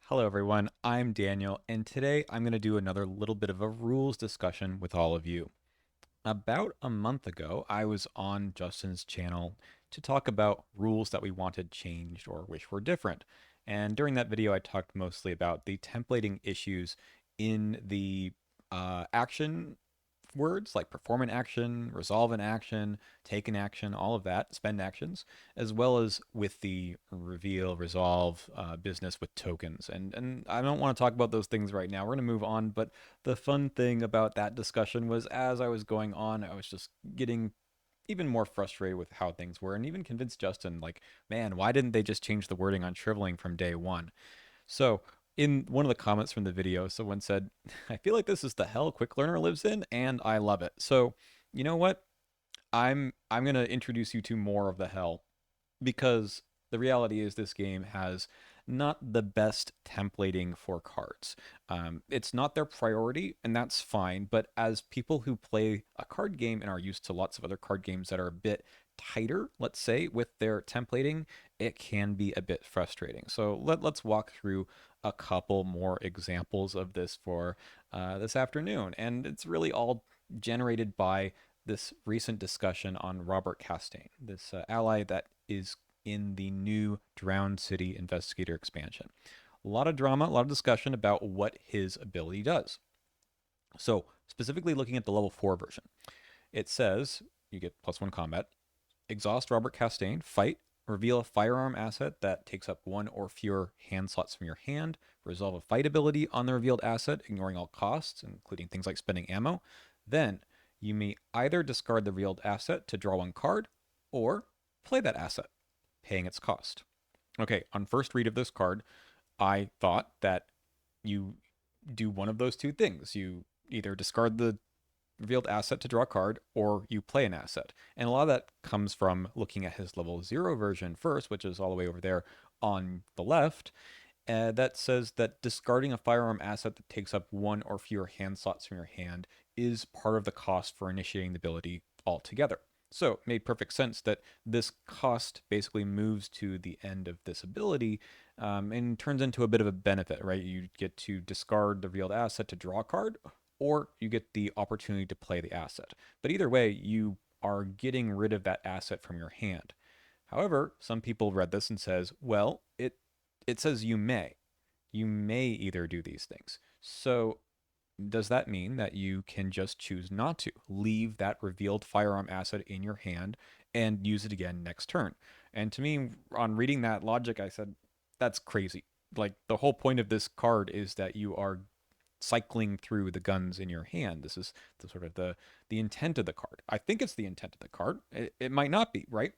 Hello, everyone. I'm Daniel, and today I'm going to do another little bit of a rules discussion with all of you. About a month ago, I was on Justin's channel to talk about rules that we wanted changed or wish were different. And during that video, I talked mostly about the templating issues in the action words like perform an action, resolve an action, take an action, all of that, spend actions, as well as with the reveal, resolve business with tokens. And I don't want to talk about those things right now. We're going to move on. But the fun thing about that discussion was as I was going on, I was just getting even more frustrated with how things were and even convinced Justin, like, man, why didn't they just change the wording on shriveling from day one? So, in one of the comments from the video, someone said, I feel like this is the hell Quick Learner lives in, and I love it. So, you know what? I'm gonna introduce you to more of the hell because the reality is this game has not the best templating for cards. It's not their priority, and that's fine. But as people who play a card game and are used to lots of other card games that are a bit tighter, let's say, with their templating, it can be a bit frustrating. So let's walk through a couple more examples of this for this afternoon. And it's really all generated by this recent discussion on Robert Castaigne, this ally that is in the new Drowned City Investigator expansion. A lot of drama, a lot of discussion about what his ability does. So, specifically looking at the level 4 version, it says you get +1 combat, exhaust Robert Castaigne, fight, reveal a firearm asset that takes up one or fewer hand slots from your hand, resolve a fight ability on the revealed asset, ignoring all costs, including things like spending ammo. Then you may either discard the revealed asset to draw one card, or play that asset, paying its cost. Okay, on first read of this card, I thought that you do one of those two things. You either discard the revealed asset to draw a card, or you play an asset. And a lot of that comes from looking at his level 0 version first, which is all the way over there on the left. That says that discarding a firearm asset that takes up one or fewer hand slots from your hand is part of the cost for initiating the ability altogether. So it made perfect sense that this cost basically moves to the end of this ability and turns into a bit of a benefit, right? You get to discard the revealed asset to draw a card, or you get the opportunity to play the asset. But either way, you are getting rid of that asset from your hand. However, some people read this and says, well, it says you may. You may either do these things. So does that mean that you can just choose not to leave that revealed firearm asset in your hand and use it again next turn? And to me, on reading that logic, I said, that's crazy. Like the whole point of this card is that you are cycling through the guns in your hand. This is the sort of the intent of the card. I think it's the intent of the card. It might not be, right?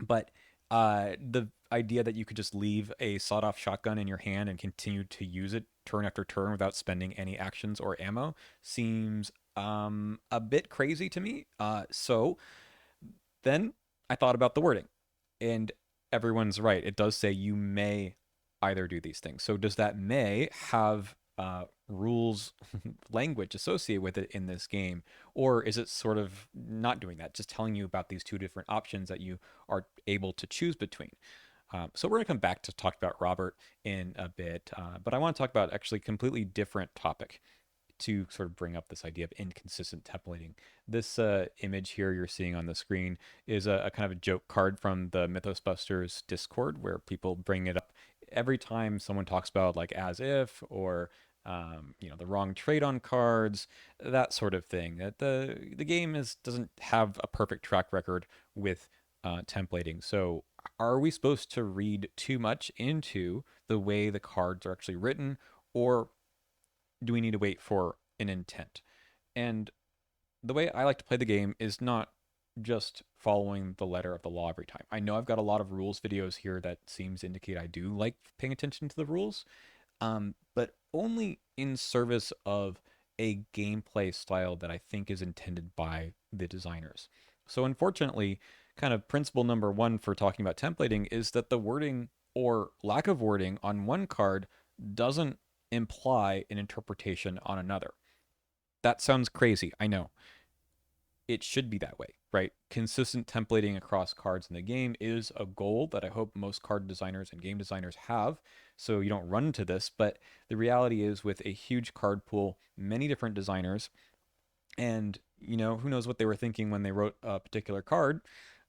But the idea that you could just leave a sawed-off shotgun in your hand and continue to use it turn after turn without spending any actions or ammo seems a bit crazy to me. So then I thought about the wording, and everyone's right. It does say you may either do these things. So does that may have rules language associated with it in this game, or is it sort of not doing that, just telling you about these two different options that you are able to choose between? So we're going to come back to talk about Robert in a bit, but I want to talk about actually a completely different topic to sort of bring up this idea of inconsistent templating. This image here you're seeing on the screen is a kind of a joke card from the Mythos Busters Discord, where people bring it up every time someone talks about like as if or the wrong trade on cards, that sort of thing. That the game doesn't have a perfect track record with templating. So are we supposed to read too much into the way the cards are actually written, or do we need to wait for an intent? And the way I like to play the game is not just following the letter of the law every time. I know I've got a lot of rules videos here that seems to indicate I do like paying attention to the rules, but only in service of a gameplay style that I think is intended by the designers. So, unfortunately, kind of principle number one for talking about templating is that the wording or lack of wording on one card doesn't imply an interpretation on another. That sounds crazy, I know. It should be that way, right? Consistent templating across cards in the game is a goal that I hope most card designers and game designers have. so you don't run into this. But the reality is, with a huge card pool, many different designers, and who knows what they were thinking when they wrote a particular card,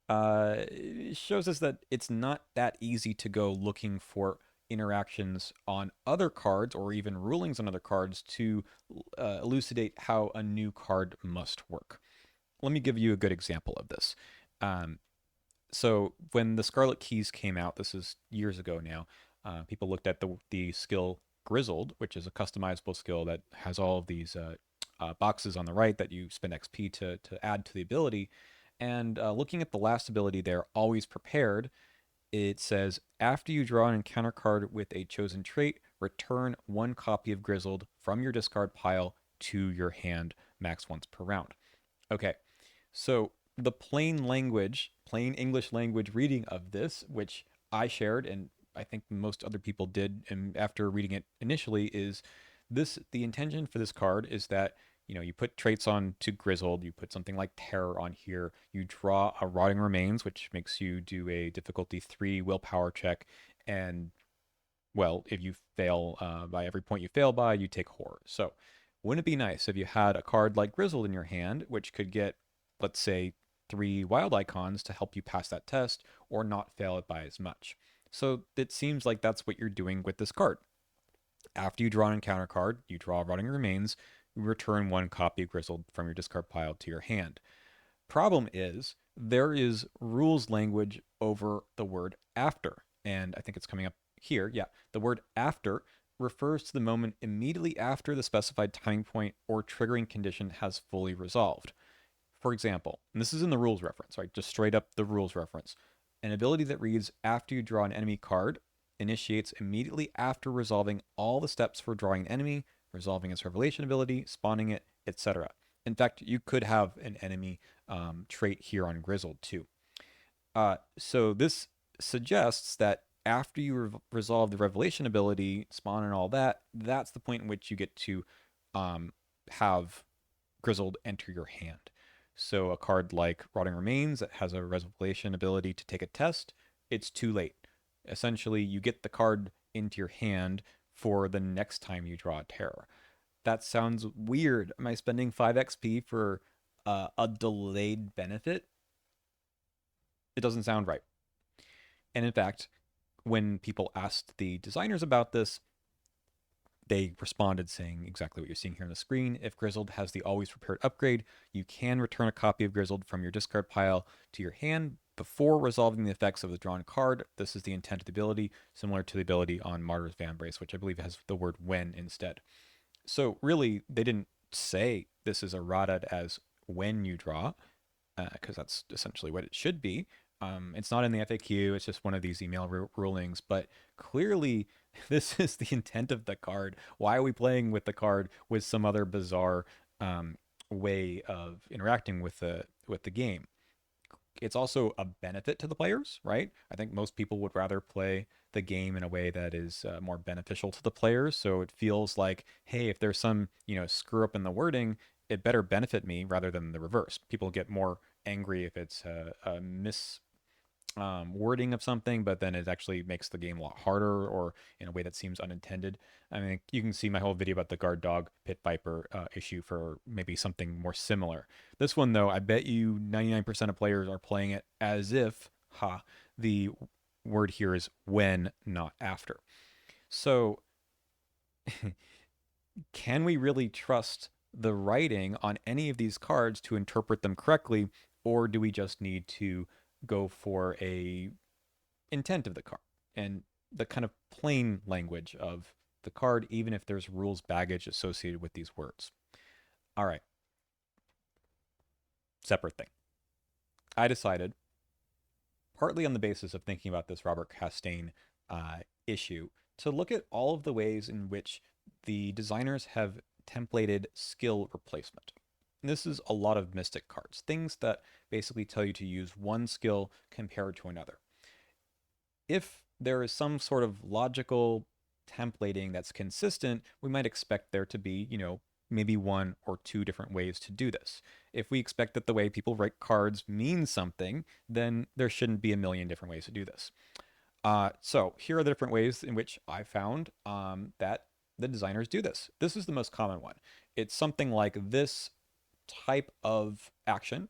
it shows us that it's not that easy to go looking for interactions on other cards or even rulings on other cards to elucidate how a new card must work. Let me give you a good example of this. Um, so when the Scarlet Keys came out, this is years ago now, people looked at the skill Grizzled, which is a customizable skill that has all of these boxes on the right that you spend XP to add to the ability. And looking at the last ability there, Always Prepared, it says after you draw an encounter card with a chosen trait, return one copy of Grizzled from your discard pile to your hand, max once per round. Okay, so the plain English language reading of this, which I shared and I think most other people did, and after reading it initially, is this the intention for this card is that you put traits on to Grizzled, you put something like Terror on here, you draw a Rotting Remains, which makes you do a difficulty 3 willpower check, and well, if you fail by every point you fail by, you take Horror. So wouldn't it be nice if you had a card like Grizzled in your hand, which could get, let's say, 3 wild icons to help you pass that test or not fail it by as much? So it seems like that's what you're doing with this card. After you draw an encounter card, you draw Rotting Remains, you return one copy of Grizzled from your discard pile to your hand. Problem is, there is rules language over the word after, and I think it's coming up here. Yeah, the word after refers to the moment immediately after the specified timing point or triggering condition has fully resolved. For example, and this is in the rules reference, right? Just straight up the rules reference. An ability that reads after you draw an enemy card initiates immediately after resolving all the steps for drawing an enemy, resolving its revelation ability, spawning it, etc. In fact, you could have an enemy trait here on Grizzled too. So this suggests that after you resolve the revelation ability, spawn and all that, that's the point in which you get to have Grizzled enter your hand. So a card like Rotting Remains that has a revelation ability to take a test, it's too late. Essentially, you get the card into your hand for the next time you draw a terror. That sounds weird. Am I spending 5 XP for a delayed benefit? It doesn't sound right. And in fact, when people asked the designers about this, they responded saying exactly what you're seeing here on the screen. If Grizzled has the Always Prepared upgrade, you can return a copy of Grizzled from your discard pile to your hand before resolving the effects of the drawn card. This is the intent of the ability, similar to the ability on Martyr's Vambrace, which I believe has the word when instead. So really, they didn't say this is errata as when you draw, because that's essentially what it should be. It's not in the FAQ. It's just one of these email rulings. But clearly, this is the intent of the card. Why are we playing with the card with some other bizarre way of interacting with the game? It's also a benefit to the players, right? I think most people would rather play the game in a way that is more beneficial to the players. So it feels like, hey, if there's some screw up in the wording, it better benefit me rather than the reverse. People get more angry if it's a mis wording of something, but then it actually makes the game a lot harder or in a way that seems unintended. I mean, you can see my whole video about the guard dog pit viper issue for maybe something more similar. This one, though, I bet you 99% of players are playing it as if, the word here is when, not after. So, can we really trust the writing on any of these cards to interpret them correctly, or do we just need to go for a intent of the card and the kind of plain language of the card, even if there's rules baggage associated with these words? All right, separate thing. I decided, partly on the basis of thinking about this Robert Castaigne issue, to look at all of the ways in which the designers have templated skill replacement. And this is a lot of mystic cards, things that basically tell you to use one skill compared to another. If there is some sort of logical templating that's consistent, we might expect there to be, maybe one or two different ways to do this. If we expect that the way people write cards means something, then there shouldn't be a million different ways to do this. So here are the different ways in which I found that the designers do this. This is the most common one. It's something like this type of action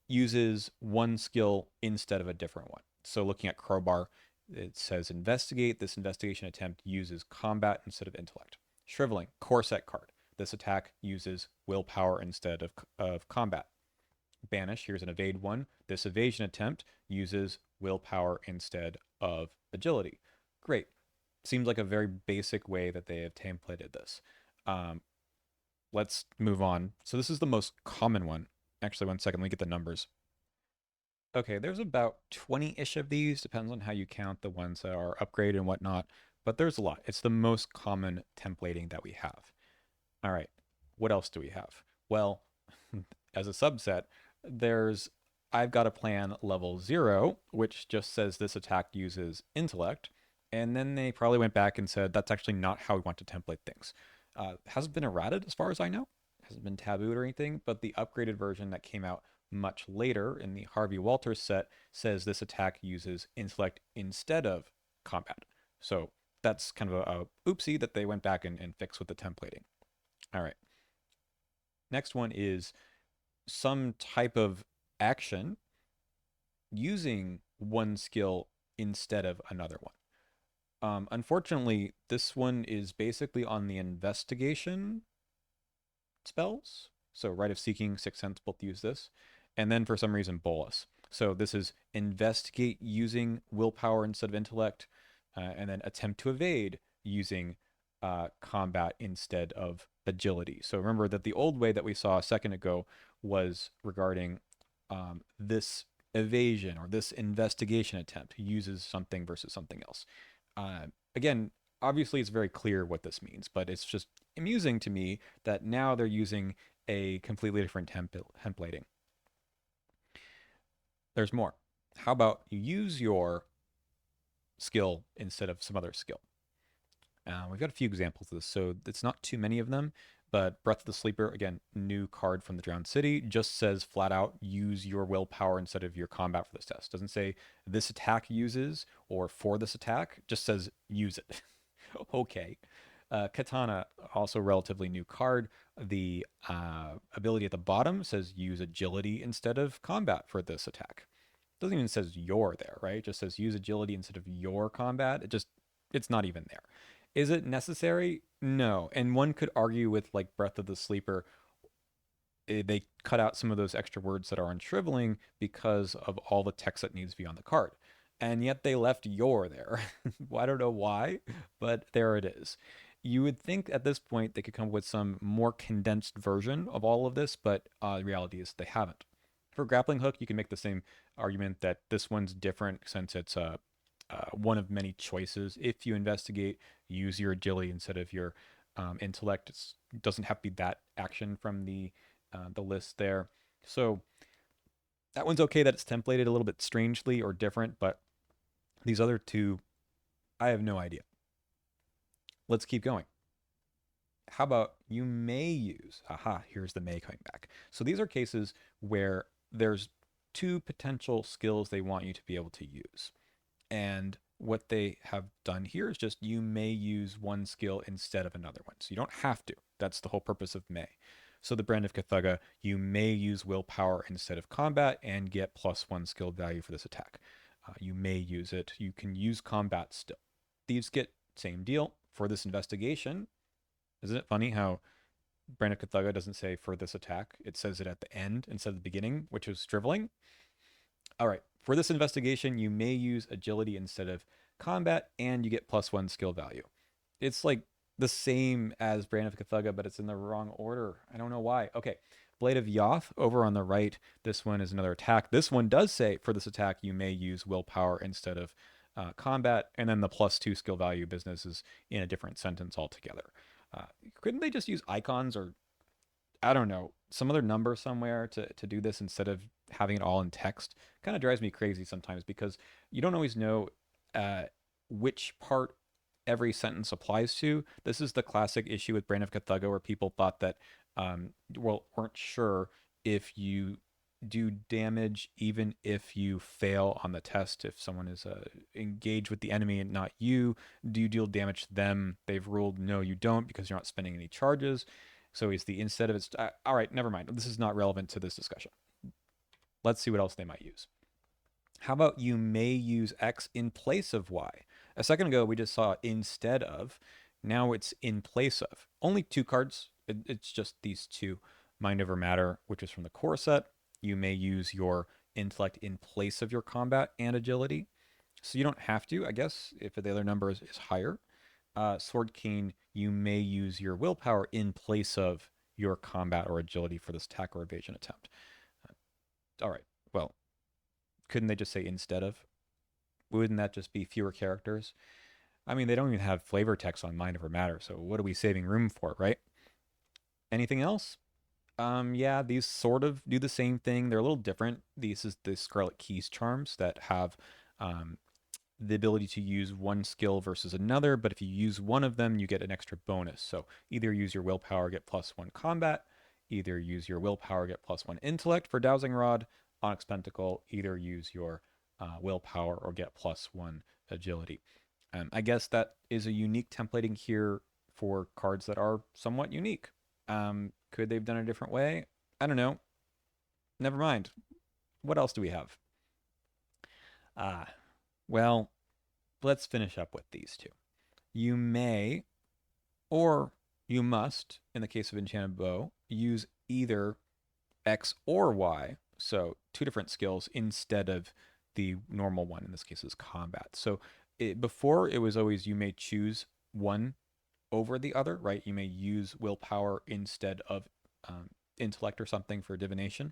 uses one skill instead of a different one. So looking at crowbar, it says investigate. This investigation attempt uses combat instead of intellect. Shriveling, core set card. This attack uses willpower instead of combat. Banish, here's an evade one. This evasion attempt uses willpower instead of agility. Great. Seems like a very basic way that they have templated this. Um, let's move on. So this is the most common one. Actually, one second, let me get the numbers. Okay, there's about 20-ish of these, depends on how you count the ones that are upgraded and whatnot, but there's a lot. It's the most common templating that we have. All right, what else do we have? Well, as a subset, there's I've got a plan level 0, which just says this attack uses intellect, and then they probably went back and said that's actually not how we want to template things. Hasn't been errated as far as I know, hasn't been tabooed or anything, but the upgraded version that came out much later in the Harvey Walters set says this attack uses intellect instead of combat. So that's kind of a oopsie that they went back and fixed with the templating. All right. Next one is some type of action using one skill instead of another one. Unfortunately, this one is basically on the investigation spells. So Rite of Seeking, Sixth Sense both use this. And then for some reason, Bolus. So this is investigate using willpower instead of intellect, and then attempt to evade using combat instead of agility. So remember that the old way that we saw a second ago was regarding this evasion or this investigation attempt uses something versus something else. Again, obviously it's very clear what this means, but it's just amusing to me that now they're using a completely different templating. There's more. How about you use your skill instead of some other skill? We've got a few examples of this, so it's not too many of them, but Breath of the Sleeper, again, new card from the Drowned City, just says flat out use your willpower instead of your combat for this test. Doesn't say this attack uses or for this attack, just says use it. Okay. Katana, also relatively new card. The ability at the bottom says use agility instead of combat for this attack. Doesn't even says your there, right? It just says use agility instead of your combat. It's not even there. Is it necessary? No. And one could argue with like Breath of the Sleeper, they cut out some of those extra words that are on shriveling because of all the text that needs to be on the card. And yet they left your there. I don't know why, but there it is. You would think at this point they could come up with some more condensed version of all of this, but the reality is they haven't. For grappling hook, you can make the same argument that this one's different since it's one of many choices. If you investigate, use your agility instead of your intellect. It doesn't have to be that action from the list there. So that one's okay that it's templated a little bit strangely or different, but these other two, I have no idea. Let's keep going. How about you may use? Aha, here's the may coming back. So these are cases where there's two potential skills they want you to be able to use. And what they have done here is just you may use one skill instead of another one. So you don't have to. That's the whole purpose of may. So the Brand of Cthugha, you may use willpower instead of combat and get +1 skill value for this attack. You may use it. You can use combat still. Thieves get same deal for this investigation. Isn't it funny how Brand of Cthugha doesn't say for this attack? It says it at the end instead of the beginning, which is driveling. All right. For this investigation, you may use agility instead of combat, and you get +1 skill value. It's like the same as Brand of Cthugha, but it's in the wrong order. I don't know why. Okay. Blade of Yoth over on the right. This one is another attack. This one does say for this attack, you may use willpower instead of combat, and then the +2 skill value business is in a different sentence altogether. Couldn't they just use icons or I don't know, some other number somewhere to do this instead of having it all in text? Kind of drives me crazy sometimes because you don't always know uh, which part every sentence applies to. This is the classic issue with Brand of Cthugha where people thought that, weren't sure if you do damage even if you fail on the test. If someone is engaged with the enemy and not you, do you deal damage to them? They've ruled no, you don't because you're not spending any charges. So is the instead of it's all right, never mind. This is not relevant to this discussion. Let's see what else they might use. How about you may use X in place of Y? A second ago, we just saw instead of. Now it's in place of. Only two cards. It's just these two. Mind over matter, which is from the core set. You may use your intellect in place of your combat and agility. So you don't have to, I guess, if the other number is higher. Sword King, you may use your willpower in place of your combat or agility for this attack or evasion attempt. All right. Well, couldn't they just say instead of? Wouldn't that just be fewer characters? I mean, they don't even have flavor text on Mind Over Matter, so what are we saving room for, right? Anything else? Yeah, these sort of do the same thing. They're a little different. These is the Scarlet Keys charms that have the ability to use one skill versus another, but if you use one of them, you get an extra bonus. So either use your willpower, get +1 combat, either use your willpower, get +1 intellect for Dowsing Rod, Onyx Pentacle, either use your willpower or get +1 agility. I guess that is a unique templating here for cards that are somewhat unique. Could they've done it a different way? I don't know. Never mind. What else do we have? Well, let's finish up with these two. You may, or you must, in the case of Enchanted Bow, use either X or Y, so two different skills instead of the normal one. In this case, is combat. So before it was always you may choose one over the other, right? You may use willpower instead of intellect or something for divination.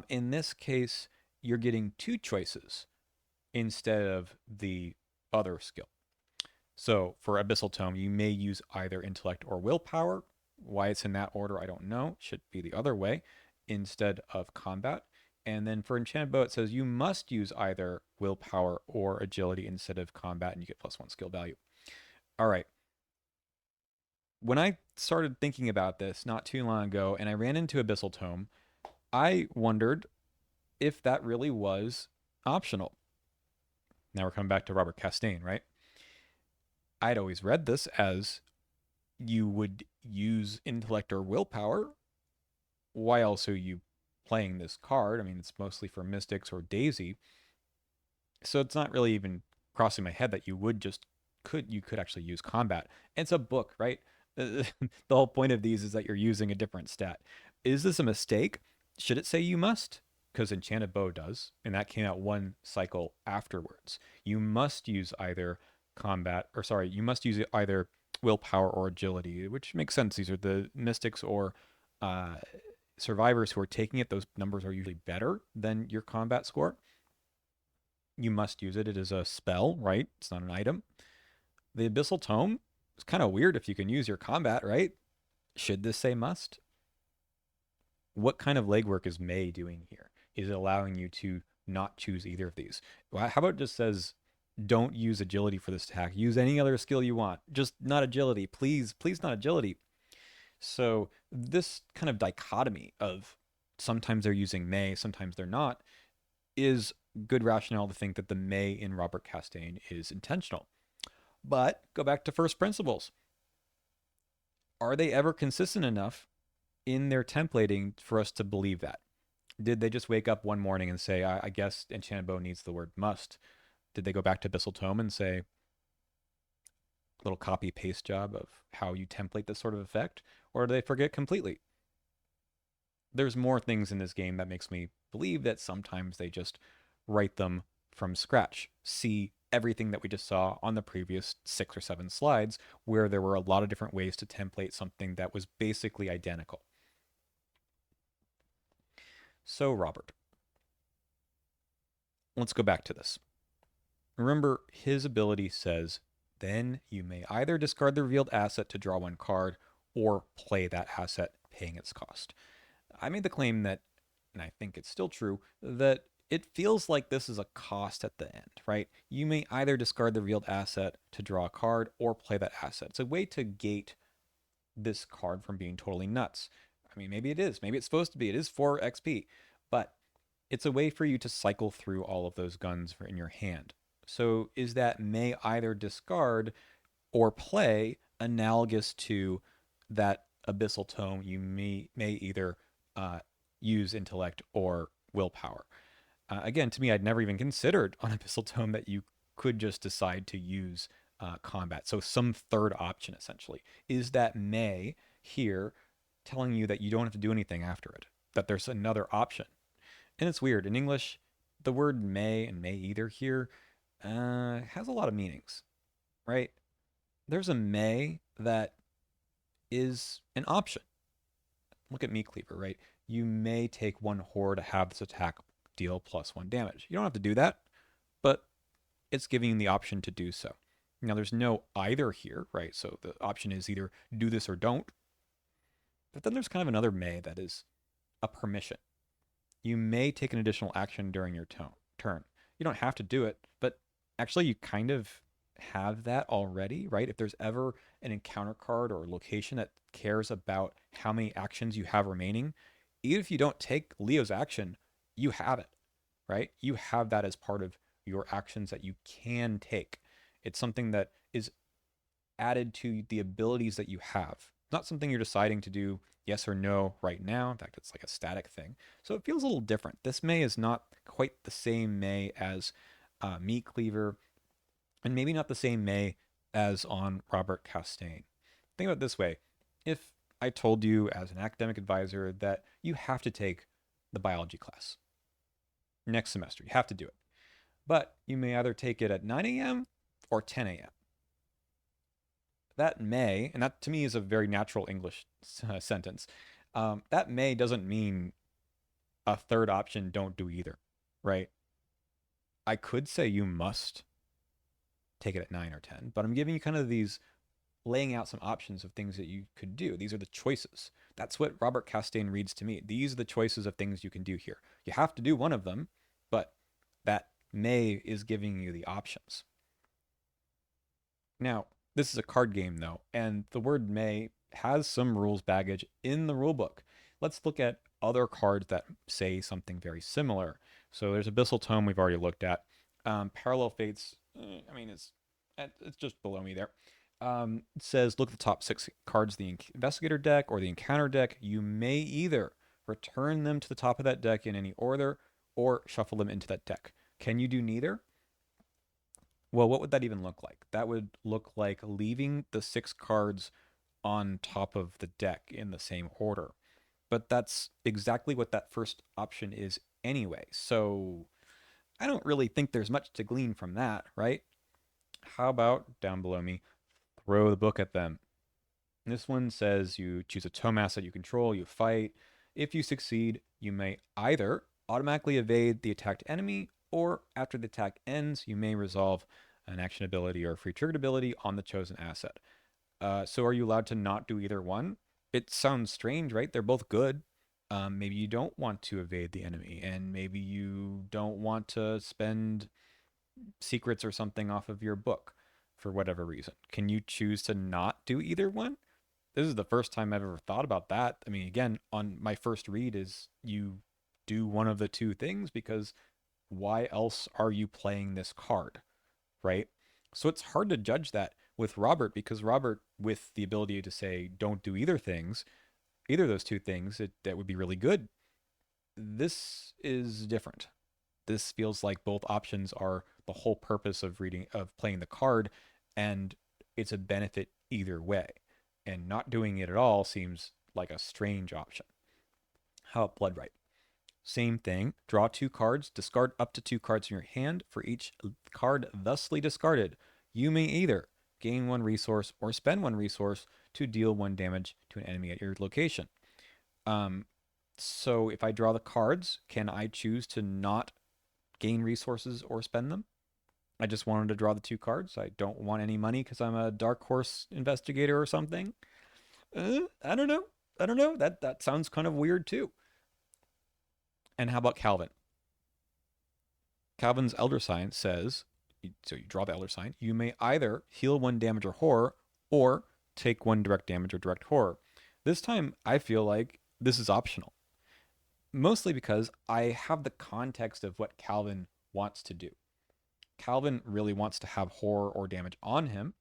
In this case, you're getting two choices instead of the other skill. So for Abyssal Tome, you may use either intellect or willpower. Why it's in that order, I don't know. It should be the other way instead of combat. And then for Enchanted Bow, it says you must use either willpower or agility instead of combat, and you get +1 skill value. All right. When I started thinking about this not too long ago, and I ran into Abyssal Tome, I wondered if that really was optional. Now we're coming back to Robert Castaigne, right? I'd always read this as you would use intellect or willpower. Why else are you playing this card? I mean, it's mostly for Mystics or Daisy. So it's not really even crossing my head that you could actually use combat. And it's a book, right? The whole point of these is that you're using a different stat. Is this a mistake? Should it say you must? Because Enchanted Bow does, and that came out one cycle afterwards. You must use either you must use either willpower or agility, which makes sense. These are the Mystics or survivors who are taking it. Those numbers are usually better than your combat score. You must use it. It is a spell, right? It's not an item. The Abyssal Tome, it's kind of weird if you can use your combat, right? Should this say must? What kind of legwork is May doing here? Is it allowing you to not choose either of these? How about it just says, don't use agility for this attack. Use any other skill you want. Just not agility. Please, please not agility. So this kind of dichotomy of sometimes they're using May, sometimes they're not, is good rationale to think that the May in Robert Castaigne is intentional. But go back to first principles. Are they ever consistent enough in their templating for us to believe that? Did they just wake up one morning and say, I guess Enchanted Bow needs the word must? Did they go back to Abyssal Tome and say, little copy paste job of how you template this sort of effect? Or do they forget completely? There's more things in this game that makes me believe that sometimes they just write them from scratch. See everything that we just saw on the previous 6 or 7 slides, where there were a lot of different ways to template something that was basically identical. So, Robert, let's go back to this. Remember, his ability says, then you may either discard the revealed asset to draw 1 card or play that asset paying its cost. I made the claim that, and I think it's still true, that it feels like this is a cost at the end, right? You may either discard the revealed asset to draw a card or play that asset. It's a way to gate this card from being totally nuts. I mean, maybe it is. Maybe it's supposed to be. It is 4 XP. But It's a way for you to cycle through all of those guns in your hand. So is that may either discard or play analogous to that abyssal tome? You may either uh, use intellect or willpower. Again, to me, I'd never even considered on abyssal tome that you could just decide to use combat. So some third option essentially is that may here telling you that you don't have to do anything after it, that there's another option. And it's weird in English, the word may and may either here has a lot of meanings, right? There's a may that is an option. Look at Meat Cleaver, right? You may take one horror to have this attack deal +1 damage. You don't have to do that, but it's giving you the option to do so. Now, there's no either here, right? So the option is either do this or don't. But then there's kind of another may that is a permission. You may take an additional action during your turn. You don't have to do it, but actually you kind of have that already, right? If there's ever an encounter card or location that cares about how many actions you have remaining, even if you don't take Leo's action, you have it, right? You have that as part of your actions that you can take. It's something that is added to the abilities that you have, not something you're deciding to do yes or no right now. In fact, it's like a static thing. So it feels a little different. This may is not quite the same may as Meat Cleaver, and maybe not the same may as on Robert Castaigne. Think about it this way. If I told you as an academic advisor that you have to take the biology class next semester, you have to do it. But you may either take it at 9 a.m. or 10 a.m. That may, and that to me is a very natural English sentence, that may doesn't mean a third option don't do either, right? I could say you must take it at 9 or 10, but I'm giving you kind of these laying out some options of things that you could do. These are the choices. That's what Robert Castaigne reads to me. These are the choices of things you can do here. You have to do one of them, but that may is giving you the options. Now, this is a card game though, and the word may has some rules baggage in the rulebook. Let's look at other cards that say something very similar. So there's Abyssal Tome we've already looked at. Parallel Fates, I mean, it's just below me there. It says look at the top 6 cards of the Investigator deck or the Encounter deck. You may either return them to the top of that deck in any order or shuffle them into that deck. Can you do neither? Well, what would that even look like? That would look like leaving the 6 cards on top of the deck in the same order. But that's exactly what that first option is anyway. So I don't really think there's much to glean from that, right? How about down below me, throw the book at them? This one says you choose a tome asset you control, you fight. If you succeed, you may either automatically evade the attacked enemy, or after the attack ends, you may resolve an action ability or a free triggered ability on the chosen asset. So are you allowed to not do either one? It sounds strange, right? They're both good. Maybe you don't want to evade the enemy, and maybe you don't want to spend secrets or something off of your book for whatever reason. Can you choose to not do either one? This is the first time I've ever thought about that. I mean, again, on my first read is you do one of the two things because why else are you playing this card, right? So it's hard to judge that with Robert because Robert, with the ability to say don't do either of those two things, that would be really good. This is different. This feels like both options are the whole purpose of playing the card, and it's a benefit either way. And not doing it at all seems like a strange option. How about Bloodright? Same thing. Draw 2 cards, discard up to 2 cards in your hand. For each card thusly discarded, you may either gain 1 resource or spend 1 resource to deal 1 damage to an enemy at your location. So if I draw the cards, can I choose to not gain resources or spend them? I just wanted to draw the 2 cards. I don't want any money because I'm a dark horse investigator or something. I don't know. I don't know. That sounds kind of weird too. And how about Calvin? Calvin's Elder Sign says, so you draw the Elder Sign, you may either heal 1 damage or horror, or take 1 direct damage or direct horror. This time, I feel like this is optional. mostly because I have the context of what Calvin wants to do. Calvin really wants to have horror or damage on him,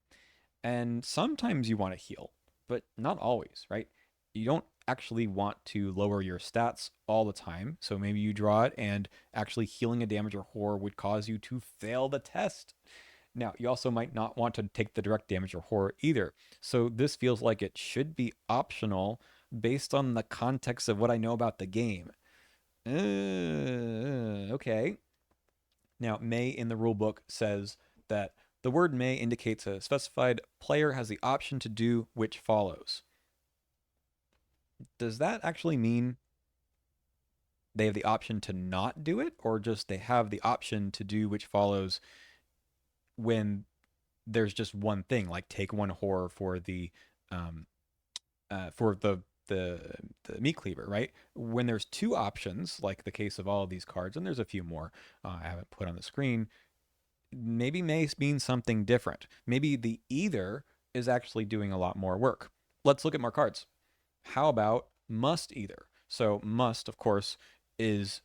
and sometimes you want to heal, but not always, right? You don't actually want to lower your stats all the time, so maybe you draw it, and actually healing a damage or horror would cause you to fail the test. Now, you also might not want to take the direct damage or horror either. So this feels like it should be optional based on the context of what I know about the game. Okay. Now, may in the rulebook says that the word may indicates a specified player has the option to do which follows. Does that actually mean they have the option to not do it, or just they have the option to do which follows when there's just one thing, like take one horror for the um, for the the meat cleaver, right? When there's two options, like the case of all of these cards, and there's a few more I haven't put on the screen. Maybe may means something different. Maybe the either is actually doing a lot more work. Let's look at more cards. How about must either? So must, of course, is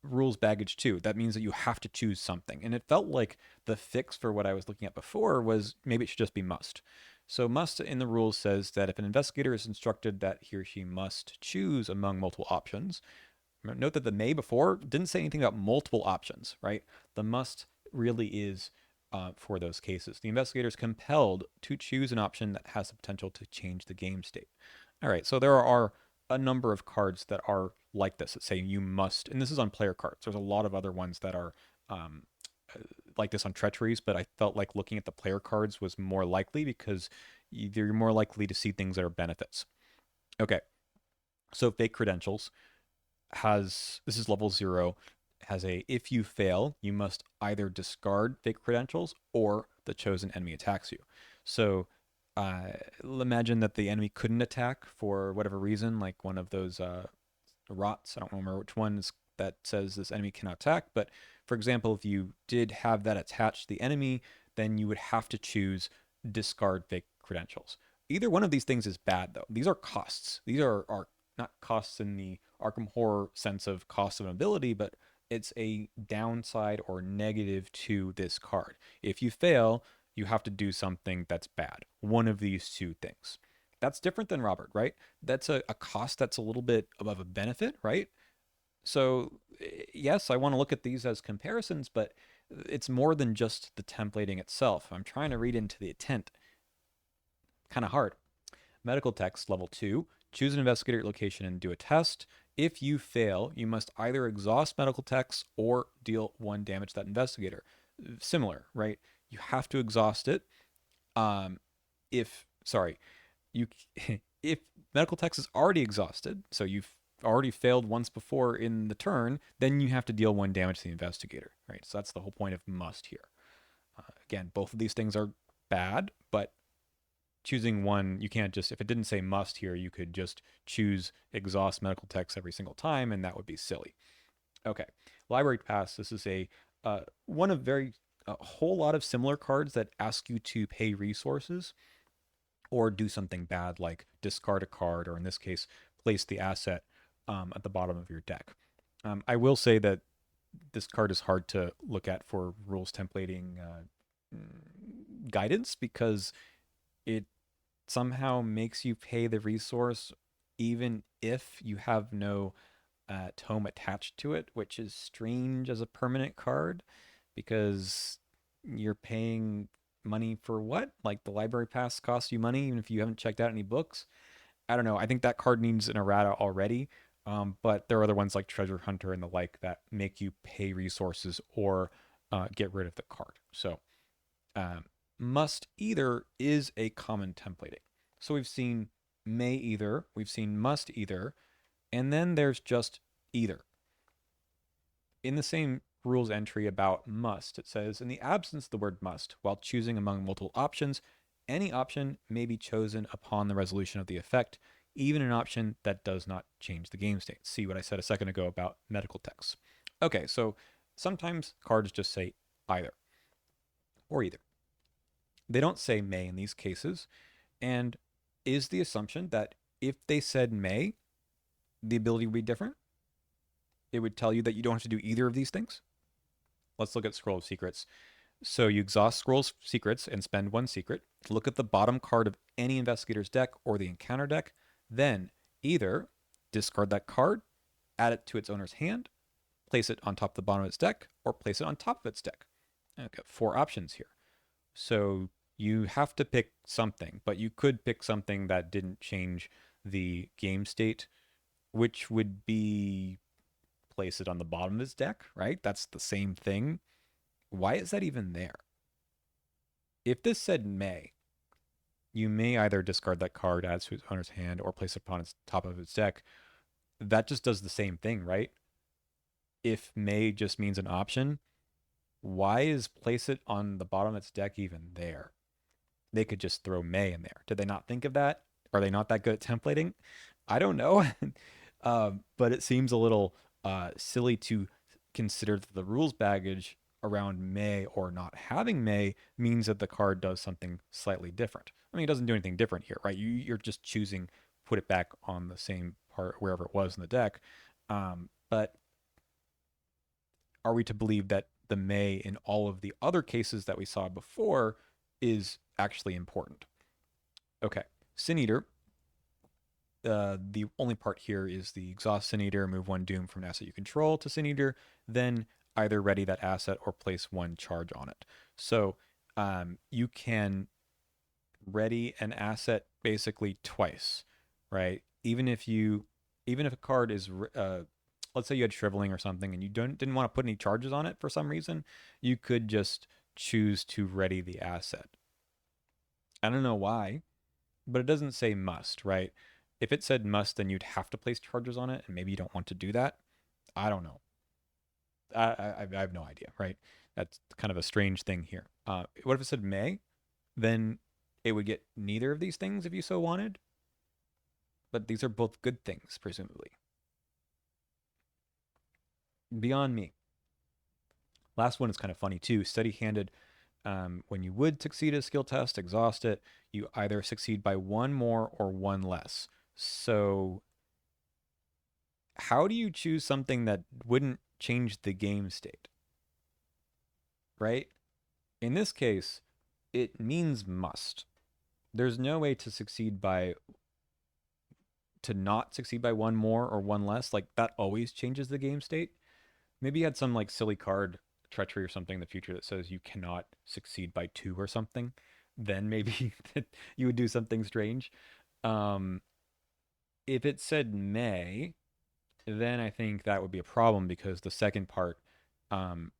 rules baggage too. That means that you have to choose something. And it felt like the fix for what I was looking at before was maybe it should just be must. So must in the rules says that if an investigator is instructed that he or she must choose among multiple options, note that the may before didn't say anything about multiple options, right? The must really is for those cases. The investigator is compelled to choose an option that has the potential to change the game state. All right, so there are a number of cards that are like this that say you must, and this is on player cards. There's a lot of other ones that are um, like this on treacheries, but I felt like looking at the player cards was more likely because you're more likely to see things that are benefits. Okay, so fake credentials has this is level 0, has a if you fail you must either discard fake credentials or the chosen enemy attacks you. So uh, imagine that the enemy couldn't attack for whatever reason, like one of those rots. I don't remember which ones that says this enemy cannot attack, but for example, if you did have that attached to the enemy, then you would have to choose discard fake credentials. Either one of these things is bad, though. These are costs. These are not costs in the Arkham Horror sense of cost of an ability, but it's a downside or negative to this card. If you fail, you have to do something that's bad. One of these two things. That's different than Robert, right? That's a cost that's a little bit above a benefit, right? So, yes, I want to look at these as comparisons, but it's more than just the templating itself. I'm trying to read into the intent. Kind of hard. Medical text, level 2. Choose an investigator location and do a test. If you fail, you must either exhaust medical texts or deal 1 damage to that investigator. Similar, right? You have to exhaust it. If, sorry, you if medical text is already exhausted, so you've already failed once before in the turn, then you have to deal 1 damage to the investigator, right? So that's the whole point of must here. Again, both of these things are bad, but choosing one, you can't just, if it didn't say must here, you could just choose exhaust medical text every single time, and that would be silly. Okay, library pass. This is one of a whole lot of similar cards that ask you to pay resources or do something bad like discard a card, or in this case, place the asset at the bottom of your deck. I will say that this card is hard to look at for rules templating guidance because it somehow makes you pay the resource even if you have no tome attached to it, which is strange as a permanent card because you're paying money for what? Like the library pass costs you money even if you haven't checked out any books. I don't know. I think that card needs an errata already. But there are other ones like Treasure Hunter and the like that make you pay resources or get rid of the card. So um, must either is a common templating. So we've seen may either, we've seen must either, and then there's just either. In the same rules entry about must, it says, in the absence of the word must, while choosing among multiple options, any option may be chosen upon the resolution of the effect, even an option that does not change the game state. See what I said a second ago about medical texts. Okay, so sometimes cards just say either or either. They don't say may in these cases, and is the assumption that if they said may, the ability would be different? it would tell you that you don't have to do either of these things. Let's look at Scroll of Secrets. So you exhaust Scroll's secrets and spend one secret. Look at the bottom card of any investigator's deck or the encounter deck. Then either discard that card, add it to its owner's hand, place it on top of the bottom of its deck, or place it on top of its deck. I've got 4 options here. So you have to pick something, but you could pick something that didn't change the game state, which would be place it on the bottom of his deck, right? That's the same thing. Why is that even there? If this said may, you may either discard that card, add to its owner's hand, or place it upon its top of its deck. That just does the same thing, right? If may just means an option, why is place it on the bottom of its deck even there? They could just throw may in there. Did they not think of that? Are they not that good at templating? I don't know. But it seems a little silly to consider that the rules baggage around may or not having may means that the card does something slightly different. I mean, it doesn't do anything different here, right? You're just choosing put it back on the same part wherever it was in the deck. But are we to believe that the may in all of the other cases that we saw before is actually important? Okay, Sin Eater. The only part here is the exhaust Sin Eater, move 1 Doom from an asset you control to Sin Eater, then either ready that asset or place 1 charge on it. So you can ready an asset basically twice, right? Even if a card is let's say you had shriveling or something and you didn't want to put any charges on it for some reason, you could just choose to ready the asset. I don't know why, but it doesn't say must, right? If it said must, then you'd have to place charges on it, and maybe you don't want to do that. I don't know. I have no idea, right? That's kind of a strange thing here. What if it said may? Then it would get neither of these things if you so wanted. But these are both good things, presumably. Beyond me. Last one is kind of funny too. Steady-handed. When you would succeed a skill test, exhaust it, you either succeed by 1 more or 1 less. So how do you choose something that wouldn't change the game state? Right? In this case, it means must. There's no way to not succeed by 1 more or 1 less. Like that always changes the game state. Maybe you had some like silly card treachery or something in the future that says you cannot succeed by 2 or something. Then maybe you would do something strange. Um, if it said may, then I think that would be a problem because the second part um,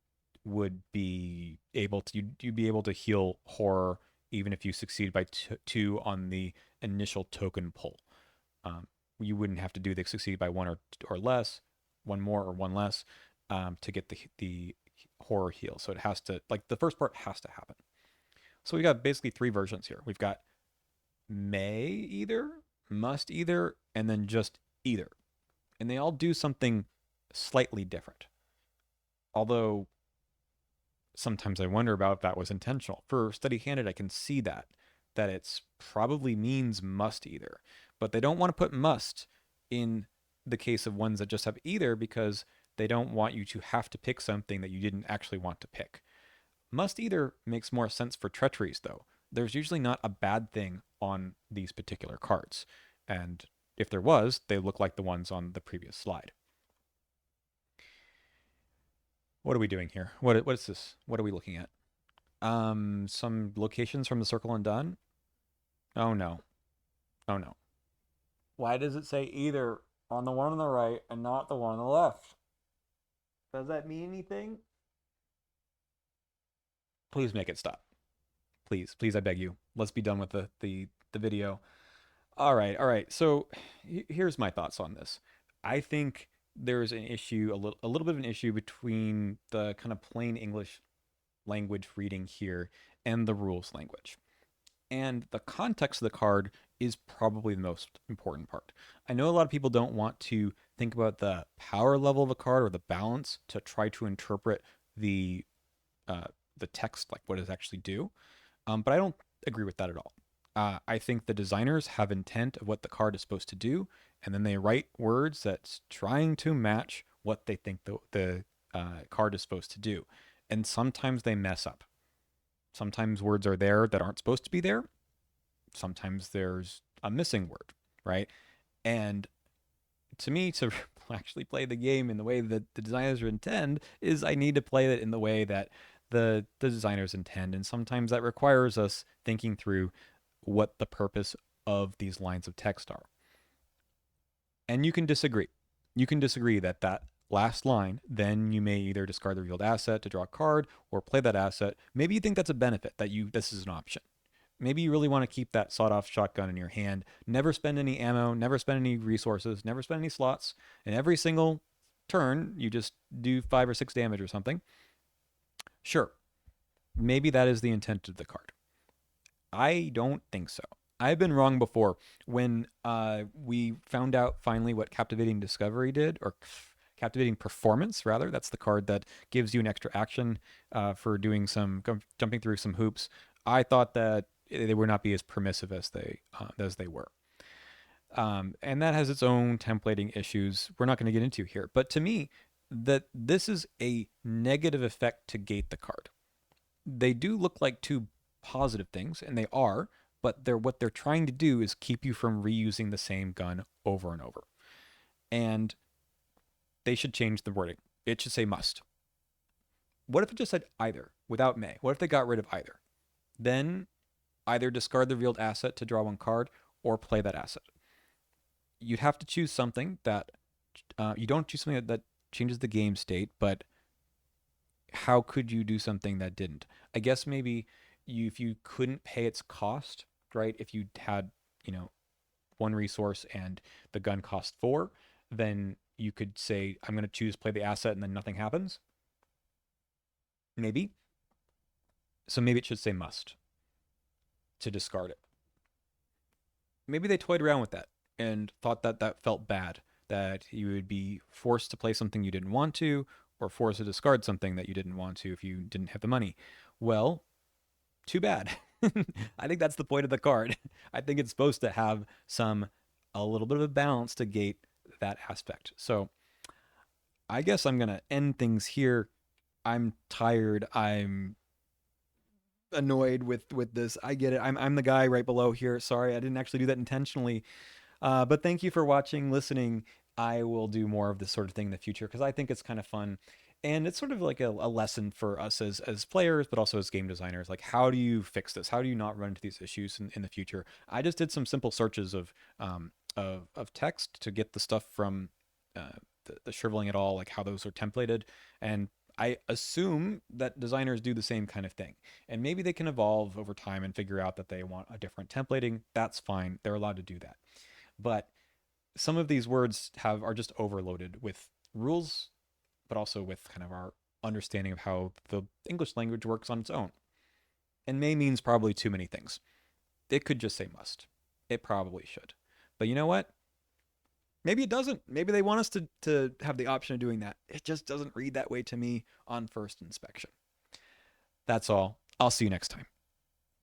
would be able to you'd be able to heal horror even if you succeed by 2 on the initial token pull. Um, you wouldn't have to do the succeed by 1 or less, 1 more or 1 less to get the horror heal. So it has to like the first part has to happen. So we got basically 3 versions here. We've got may either, must either, and then just either. And they all do something slightly different. Although sometimes I wonder about if that was intentional. For steady-handed, I can see that it's probably means must either. But they don't want to put must in the case of ones that just have either because they don't want you to have to pick something that you didn't actually want to pick. Must either makes more sense for treacheries, though. There's usually not a bad thing on these particular cards. And if there was, they look like the ones on the previous slide. What are we doing here? What is this? What are we looking at? Some locations from the Circle Undone? Oh no. Oh no. Why does it say either on the one on the right and not the one on the left? Does that mean anything? Please make it stop. Please, please, I beg you. Let's be done with the video. All right, all right. So here's my thoughts on this. I think there's an issue, a little bit of an issue between the kind of plain English language reading here and the rules language. And the context of the card is probably the most important part. I know a lot of people don't want to think about the power level of a card or the balance to try to interpret the text, like what does it actually do. But I don't agree with that at all. I think the designers have intent of what the card is supposed to do, and then they write words that's trying to match what they think the card is supposed to do. And sometimes they mess up. Sometimes words are there that aren't supposed to be there. Sometimes there's a missing word, right? And to me, to actually play the game in the way that the designers intend, is I need to play it in the way that the designers intend. And sometimes that requires us thinking through what the purpose of these lines of text are. And you can disagree. You can disagree that that last line, then you may either discard the revealed asset to draw a card or play that asset. Maybe you think that's a benefit, that this is an option. Maybe you really want to keep that sawed-off shotgun in your hand, never spend any ammo, never spend any resources, never spend any slots, and every single turn you just do 5 or 6 damage or something. Sure, maybe that is the intent of the card. I don't think so. I've been wrong before. When we found out finally what Captivating Discovery did, or Captivating Performance, rather, that's the card that gives you an extra action for doing jumping through some hoops. I thought that they would not be as permissive as they were. And that has its own templating issues we're not going to get into here. But to me, that this is a negative effect to gate the card. They do look like two positive things, and they are, but what they're trying to do is keep you from reusing the same gun over and over. And they should change the wording. It should say must. What if it just said either without may? What if they got rid of either? Then either discard the revealed asset to draw one card or play that asset. You'd have to choose something that you don't choose something that changes the game state, but how could you do something that didn't? I guess maybe if you couldn't pay its cost, right? If you had, 1 resource and the gun cost 4, then you could say, I'm going to choose play the asset and then nothing happens. Maybe. So maybe it should say must to discard it. Maybe they toyed around with that and thought that that felt bad, that you would be forced to play something you didn't want to, or forced to discard something that you didn't want to if you didn't have the money. Well, too bad. I think that's the point of the card. I think it's supposed to have a little bit of a balance to gate that aspect. So I guess I'm going to end things here. I'm tired. I'm annoyed with this. I get it. I'm the guy right below here. Sorry, I didn't actually do that intentionally. But thank you for watching, listening. I will do more of this sort of thing in the future because I think it's kind of fun. And it's sort of like a lesson for us as players, but also as game designers. Like, how do you fix this? How do you not run into these issues in the future? I just did some simple searches of text to get the stuff from the shriveling it all, like how those are templated. And I assume that designers do the same kind of thing. And maybe they can evolve over time and figure out that they want a different templating. That's fine. They're allowed to do that. But some of these words are just overloaded with rules, but also with kind of our understanding of how the English language works on its own. And may means probably too many things. It could just say must. It probably should. But you know what? Maybe it doesn't. Maybe they want us to have the option of doing that. It just doesn't read that way to me on first inspection. That's all. I'll see you next time.